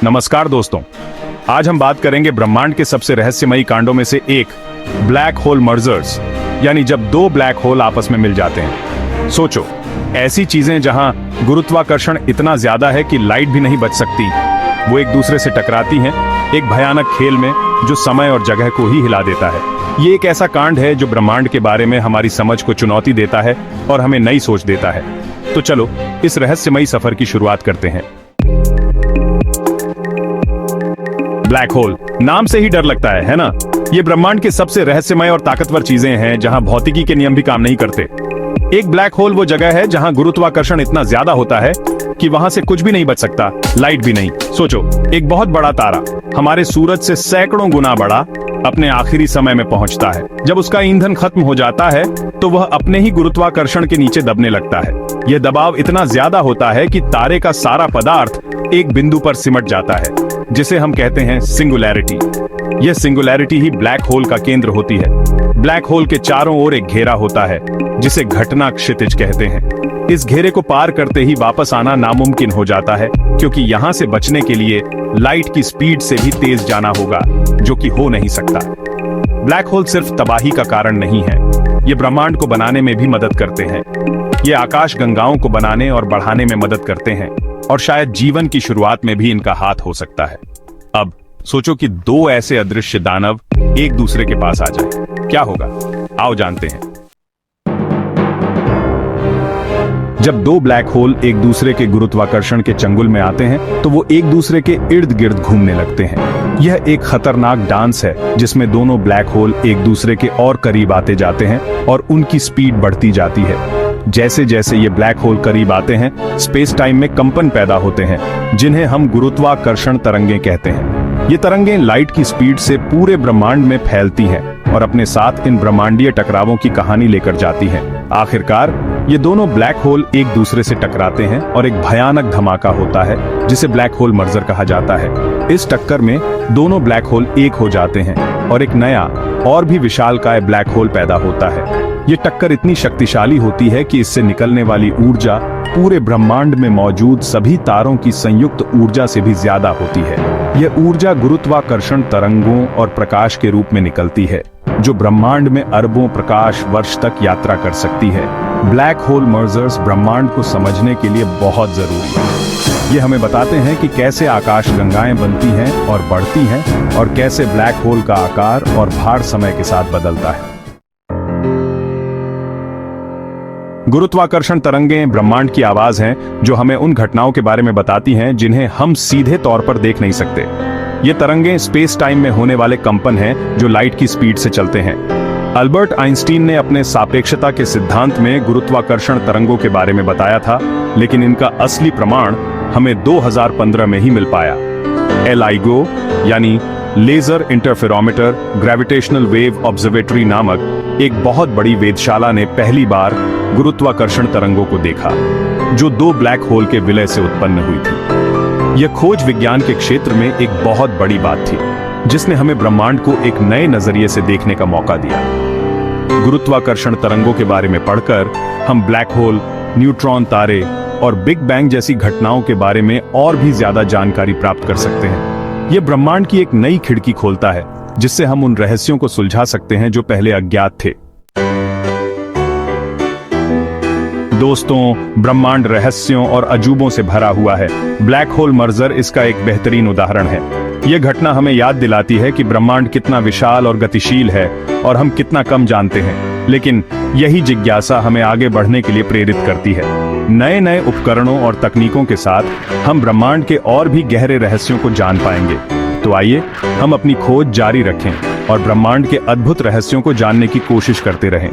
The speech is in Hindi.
नमस्कार दोस्तों, आज हम बात करेंगे ब्रह्मांड के सबसे रहस्यमयी कांडों में से एक, ब्लैक होल मर्जर्स, यानी जब दो ब्लैक होल आपस में मिल जाते हैं। सोचो, ऐसी चीजें जहां गुरुत्वाकर्षण इतना ज्यादा है कि लाइट भी नहीं बच सकती, वो एक दूसरे से टकराती हैं, एक भयानक खेल में जो समय और जगह को ही हिला देता है। ये एक ऐसा कांड है जो ब्रह्मांड के बारे में हमारी समझ को चुनौती देता है और हमें नई सोच देता है। तो चलो इस रहस्यमयी सफर की शुरुआत करते हैं। ब्लैक होल, नाम से ही डर लगता है ना? ये ब्रह्मांड के सबसे रहस्यमय और ताकतवर चीजें हैं जहां भौतिकी के नियम भी काम नहीं करते। एक ब्लैक होल वो जगह है जहां गुरुत्वाकर्षण इतना ज्यादा होता है कि वहां से कुछ भी नहीं बच सकता, लाइट भी नहीं। सोचो, एक बहुत बड़ा तारा हमारे सूरज से सैकड़ों गुना बड़ा अपने आखिरी समय में पहुंचता है। जब उसका ईंधन खत्म हो जाता है तो वह अपने ही गुरुत्वाकर्षण के नीचे दबने लगता है। यह दबाव इतना ज्यादा होता है कि तारे का सारा पदार्थ एक बिंदु पर सिमट जाता है, जिसे हम कहते हैं सिंगुलैरिटी। यह सिंगुलैरिटी ही ब्लैक होल का केंद्र होती है। ब्लैक होल के चारों ओर एक घेरा होता है जिसे घटना क्षितिज कहते हैं। इस घेरे को पार करते ही वापस आना नामुमकिन हो जाता है, क्योंकि यहां से बचने के लिए लाइट की स्पीड से भी तेज जाना होगा, जो कि हो नहीं सकता। ब्लैक होल सिर्फ तबाही का कारण नहीं है, ये ब्रह्मांड को बनाने में भी मदद करते हैं। ये आकाश गंगाओं को बनाने और बढ़ाने में मदद करते हैं, और शायद जीवन की शुरुआत में भी इनका हाथ हो सकता है। अब सोचो कि दो ऐसे अदृश्य दानव एक दूसरे के पास आ जाएं, क्या होगा? आओ जानते हैं। जब दो ब्लैक होल एक दूसरे के गुरुत्वाकर्षण के चंगुल में आते हैं तो वो एक दूसरे के इर्द गिर्द घूमने लगते हैं। यह एक खतरनाक डांस है जिसमें दोनों ब्लैक होल एक दूसरे के और करीब आते जाते हैं और उनकी स्पीड बढ़ती जाती है। जैसे जैसे ये ब्लैक होल करीब आते हैं, स्पेस टाइम में कंपन पैदा होते हैं, जिन्हें हम गुरुत्वाकर्षण तरंगें कहते हैं। ये तरंगें लाइट की स्पीड से पूरे ब्रह्मांड में फैलती हैं और अपने साथ इन ब्रह्मांडीय टकरावों की कहानी लेकर जाती हैं। आखिरकार ये दोनों ब्लैक होल एक दूसरे से टकराते हैं और एक भयानक धमाका होता है जिसे ब्लैक होल मर्जर कहा जाता है। इस टक्कर में दोनों ब्लैक होल एक हो जाते हैं और एक नया और भी विशालकाय ब्लैक होल पैदा होता है। ये टक्कर इतनी शक्तिशाली होती है कि इससे निकलने वाली ऊर्जा पूरे ब्रह्मांड में मौजूद सभी तारों की संयुक्त ऊर्जा से भी ज्यादा होती है। यह ऊर्जा गुरुत्वाकर्षण तरंगों और प्रकाश के रूप में निकलती है, जो ब्रह्मांड में अरबों प्रकाश वर्ष तक यात्रा कर सकती है। ब्लैक होल मर्जर्स ब्रह्मांड को समझने के लिए बहुत जरूरी है। ये हमें बताते हैं कि कैसे आकाश गंगाएं बनती हैं और बढ़ती हैं, और कैसे ब्लैक होल का आकार और भार समय के साथ बदलता है। गुरुत्वाकर्षण तरंगें ब्रह्मांड की आवाज हैं, जो हमें उन घटनाओं के बारे में बताती हैं जिन्हें हम सीधे तौर पर देख नहीं सकते। ये तरंगें स्पेस टाइम में होने वाले कंपन हैं जो लाइट की स्पीड से चलते हैं। अल्बर्ट आइंस्टीन ने अपने सापेक्षता के सिद्धांत में गुरुत्वाकर्षण तरंगों के बारे में बताया था, लेकिन इनका असली प्रमाण हमें 2015 में ही मिल पाया। LIGO यानी laser interferometer gravitational wave observatory नामक एक बहुत बड़ी वेधशाला ने पहली बार गुरुत्वाकर्षण तरंगों को देखा, जो दो ब्लैक होल के विलय से उत्पन्न हुई थी। यह खोज विज्ञान के क्षेत्र में एक बहुत बड़ी बात थी, जिसने हमें ब्रह्मांड को एक नए नजरिए से देखने का मौका दिया। गुरुत्वाकर्षण तरंगों के बारे में पढ़कर हम ब्लैक होल, न्यूट्रॉन तारे और बिग बैंग जैसी घटनाओं के बारे में और भी ज्यादा जानकारी प्राप्त कर सकते हैं। यह ब्रह्मांड की एक नई खिड़की खोलता है, जिससे हम उन रहस्यों को सुलझा सकते हैं जो पहले अज्ञात थे। दोस्तों, ब्रह्मांड रहस्यों और अजूबों से भरा हुआ है। ब्लैक होल मर्जर इसका एक बेहतरीन उदाहरण है। यह घटना हमें याद दिलाती है कि ब्रह्मांड कितना विशाल और गतिशील है और हम कितना कम जानते हैं, लेकिन यही जिज्ञासा हमें आगे बढ़ने के लिए प्रेरित करती है। नए नए उपकरणों और तकनीकों के साथ हम ब्रह्मांड के और भी गहरे रहस्यों को जान पाएंगे। तो आइए हम अपनी खोज जारी रखें और ब्रह्मांड के अद्भुत रहस्यों को जानने की कोशिश करते रहें।